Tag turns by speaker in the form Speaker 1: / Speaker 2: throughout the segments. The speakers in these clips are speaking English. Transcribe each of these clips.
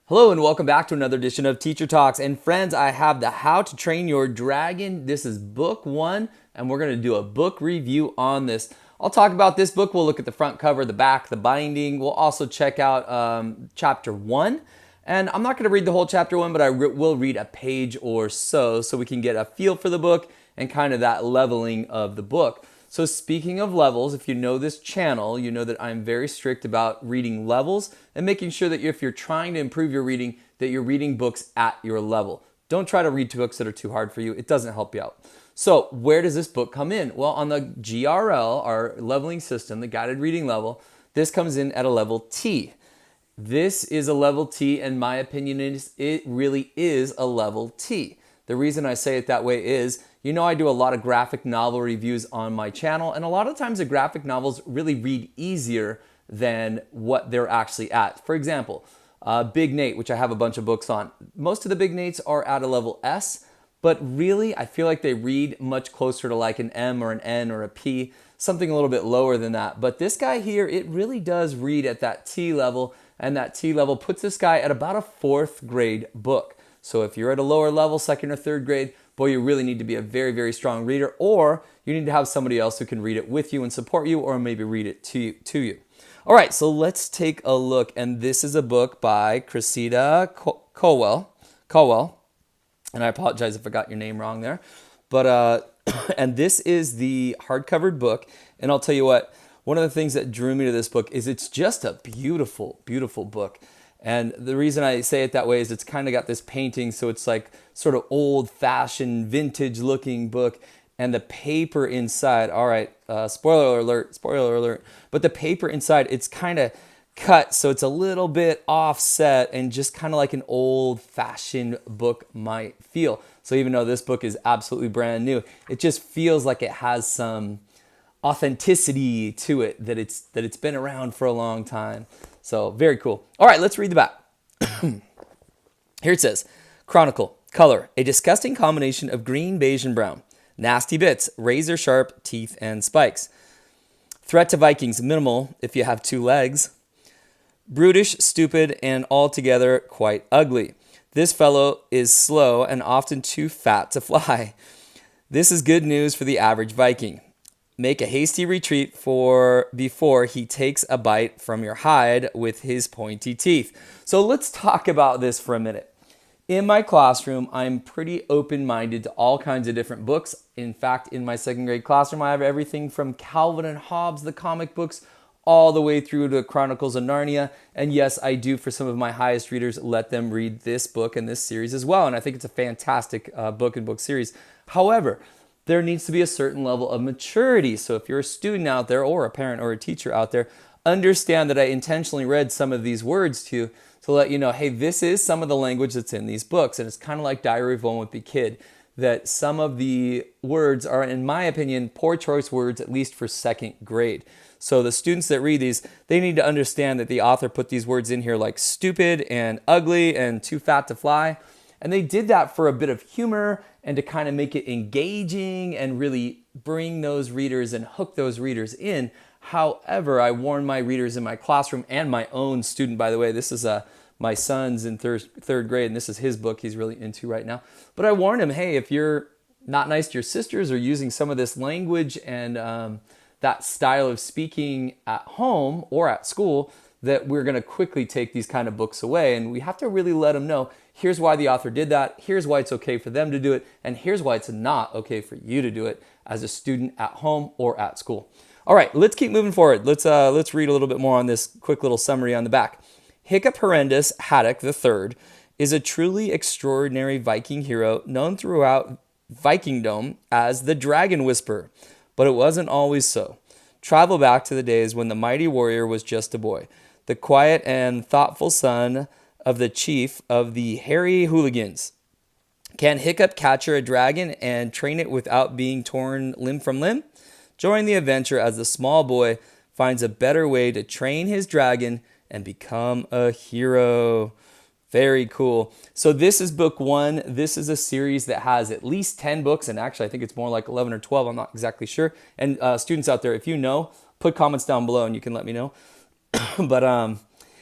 Speaker 1: Hello and welcome back to another edition of Teacher Talks. And friends, I have the How to Train Your Dragon. This is book 1, and we're going to do a book review on this. I'll talk about this book. We'll look at the front cover, the back, the binding. We'll also check out chapter 1. And I'm not going to read the whole chapter 1, but I will read a page or so we can get a feel for the book and kind of that leveling of the book. So speaking of levels, if you know this channel, you know that I'm very strict about reading levels and making sure that if you're trying to improve your reading, that you're reading books at your level. Don't try to read books that are too hard for you. It doesn't help you out. So where does this book come in? Well, on the GRL, our leveling system, the guided reading level, this comes in at a level T. This is a level T, and my opinion is it really is a level T. The reason I say it that way is, you know, I do a lot of graphic novel reviews on my channel, and a lot of times the graphic novels really read easier than what they're actually at. For example, Big Nate, which I have a bunch of books on. Most of the Big Nates are at a level S, but really I feel like they read much closer to like an M or an N or a P, something a little bit lower than that. But this guy here, it really does read at that T level, and that T level puts this guy at about a 4th grade book. So if you're at a lower level, 2nd or 3rd grade, boy, you really need to be a very, very strong reader, or you need to have somebody else who can read it with you and support you, or maybe read it to you. All right, so let's take a look. And this is a book by Cressida Cowell. And I apologize if I got your name wrong there. But and this is the hardcover book. And I'll tell you what, one of the things that drew me to this book is it's just a beautiful, beautiful book. And the reason I say it that way is it's kind of got this painting, so it's like sort of old-fashioned, vintage-looking book. And the paper inside, all right, spoiler alert, but the paper inside, it's kind of cut, so it's a little bit offset and just kind of like an old-fashioned book might feel. So even though this book is absolutely brand new, it just feels like it has some authenticity to it, that it's been around for a long time. So very cool. All right, let's read the back. Here it says, Chronicle, color, a disgusting combination of green, beige, and brown. Nasty bits, razor sharp teeth and spikes. Threat to Vikings, minimal if you have 2 legs. Brutish, stupid, and altogether quite ugly. This fellow is slow and often too fat to fly. This is good news for the average Viking. Make a hasty retreat before he takes a bite from your hide with his pointy teeth. So let's talk about this for a minute. In my classroom, I'm pretty open-minded to all kinds of different books. In fact, in my 2nd grade classroom, I have everything from Calvin and Hobbes, the comic books, all the way through to Chronicles of Narnia. And yes, I do, for some of my highest readers, let them read this book and this series as well. And I think it's a fantastic book and book series. However, there needs to be a certain level of maturity. So if you're a student out there, or a parent or a teacher out there, understand that I intentionally read some of these words to you to let you know, hey, this is some of the language that's in these books. And it's kind of like Diary of a Wimpy Kid, that some of the words are, in my opinion, poor choice words, at least for 2nd grade. So the students that read these, they need to understand that the author put these words in here like stupid and ugly and too fat to fly. And they did that for a bit of humor and to kind of make it engaging and really bring those readers and hook those readers in. However, I warn my readers in my classroom, and my own student, by the way, this is my son's in 3rd grade, and this is his book he's really into right now. But I warn him, hey, if you're not nice to your sisters or using some of this language and that style of speaking at home or at school, that we're going to quickly take these kind of books away. And we have to really let them know, here's why the author did that, here's why it's okay for them to do it, and here's why it's not okay for you to do it as a student at home or at school. All right, let's keep moving forward. Let's read a little bit more on this quick little summary on the back. Hiccup Horrendous Haddock III is a truly extraordinary Viking hero known throughout Vikingdom as the Dragon Whisperer, but it wasn't always so. Travel back to the days when the mighty warrior was just a boy, the quiet and thoughtful son of the chief of the Hairy Hooligans. Can Hiccup capture a dragon and train it without being torn limb from limb? Join the adventure as the small boy finds a better way to train his dragon and become a hero. Very cool. So this is book 1. This is a series that has at least 10 books, and actually I think it's more like 11 or 12. I'm not exactly sure. And students out there, if you know, put comments down below and you can let me know. But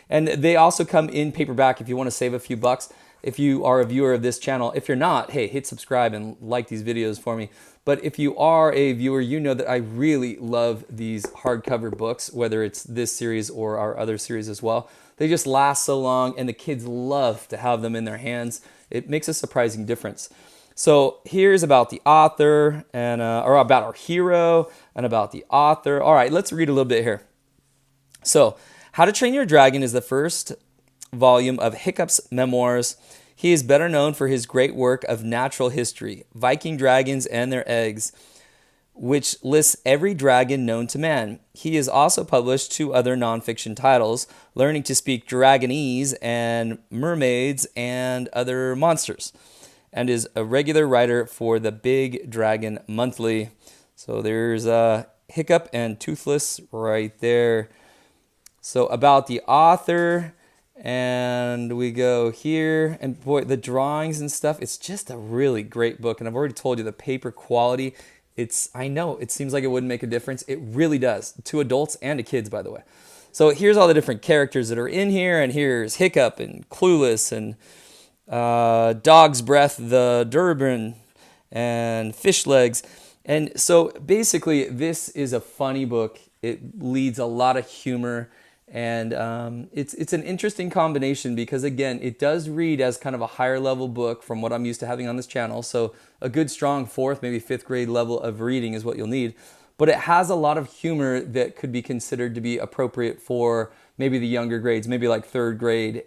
Speaker 1: And they also come in paperback if you want to save a few bucks. If you are a viewer of this channel, if you're not, hey, hit subscribe and like these videos for me. But if you are a viewer, you know that I really love these hardcover books, whether it's this series or our other series as well. They just last so long, and the kids love to have them in their hands. It makes a surprising difference. So here's about the author, and or about our hero, and about the author. All right, let's read a little bit here. So, How to Train Your Dragon is the first volume of Hiccup's memoirs. He is better known for his great work of natural history, Viking dragons and their eggs, which lists every dragon known to man. He has also published 2 other nonfiction titles, Learning to Speak Dragonese and Mermaids and Other Monsters, and is a regular writer for the Big Dragon Monthly. So there's Hiccup and Toothless right there. So about the author, and we go here, and boy, the drawings and stuff, it's just a really great book. And I've already told you the paper quality, I know it seems like it wouldn't make a difference. It really does, to adults and to kids, by the way. So here's all the different characters that are in here, and here's Hiccup and Clueless and Dog's Breath, the Durban, and Fish Legs. And so basically, this is a funny book. It leads a lot of humor. And it's an interesting combination because, again, it does read as kind of a higher level book from what I'm used to having on this channel. So a good strong 4th, maybe 5th grade level of reading is what you'll need. But it has a lot of humor that could be considered to be appropriate for maybe the younger grades, maybe like 3rd grade,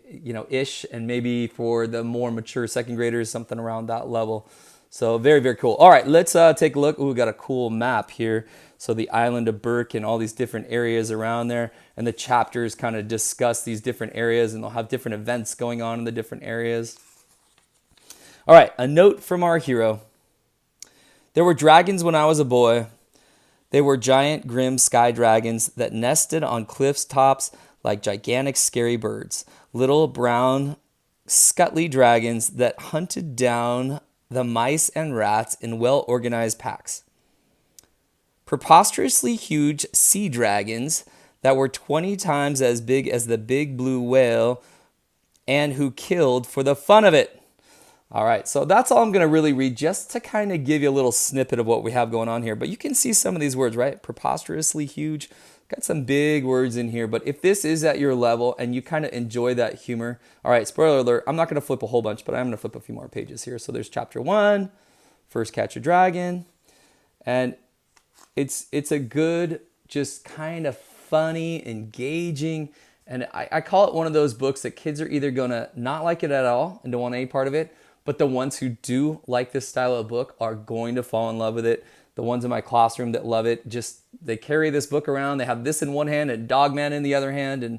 Speaker 1: ish, and maybe for the more mature 2nd graders, something around that level. So very, very cool. All right, let's take a look. Ooh, we got a cool map here. So the island of Burke and all these different areas around there. And the chapters kind of discuss these different areas, and they'll have different events going on in the different areas. All right, a note from our hero. There were dragons when I was a boy. They were giant, grim sky dragons that nested on cliffs tops like gigantic, scary birds. Little brown, scuttly dragons that hunted down the mice and rats in well-organized packs. Preposterously huge sea dragons that were 20 times as big as the big blue whale and who killed for the fun of it. All right, so that's all I'm going to really read just to kind of give you a little snippet of what we have going on here. But you can see some of these words, right? Preposterously huge. Got some big words in here. But if this is at your level and you kind of enjoy that humor, all right, spoiler alert, I'm not going to flip a whole bunch, but I'm going to flip a few more pages here. So there's chapter 1, First Catch a Dragon. And it's a good, just kind of funny, engaging, and I call it one of those books that kids are either going to not like it at all and don't want any part of it, but the ones who do like this style of book are going to fall in love with it. The ones in my classroom that love it, they carry this book around. They have this in one hand and Dogman in the other hand, and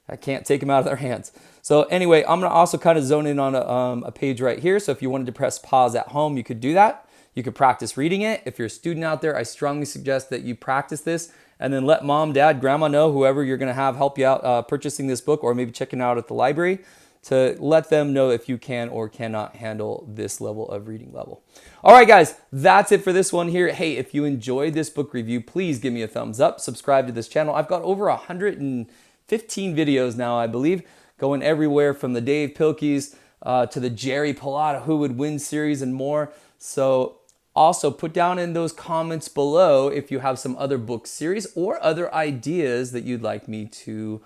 Speaker 1: I can't take them out of their hands. So anyway, I'm going to also kind of zone in on a page right here. So if you wanted to press pause at home, you could do that. You could practice reading it. If you're a student out there, I strongly suggest that you practice this and then let mom, dad, grandma know, whoever you're going to have help you out purchasing this book or maybe checking out at the library, to let them know if you can or cannot handle this level of reading level. All right, guys, that's it for this one here. Hey, if you enjoyed this book review, please give me a thumbs up. Subscribe to this channel. I've got over 115 videos now, I believe, going everywhere from the Dave Pilkeys to the Jerry Pallotta Who Would Win series and more. So also put down in those comments below if you have some other book series or other ideas that you'd like me to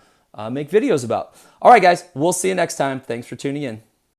Speaker 1: make videos about. All right, guys, we'll see you next time. Thanks for tuning in.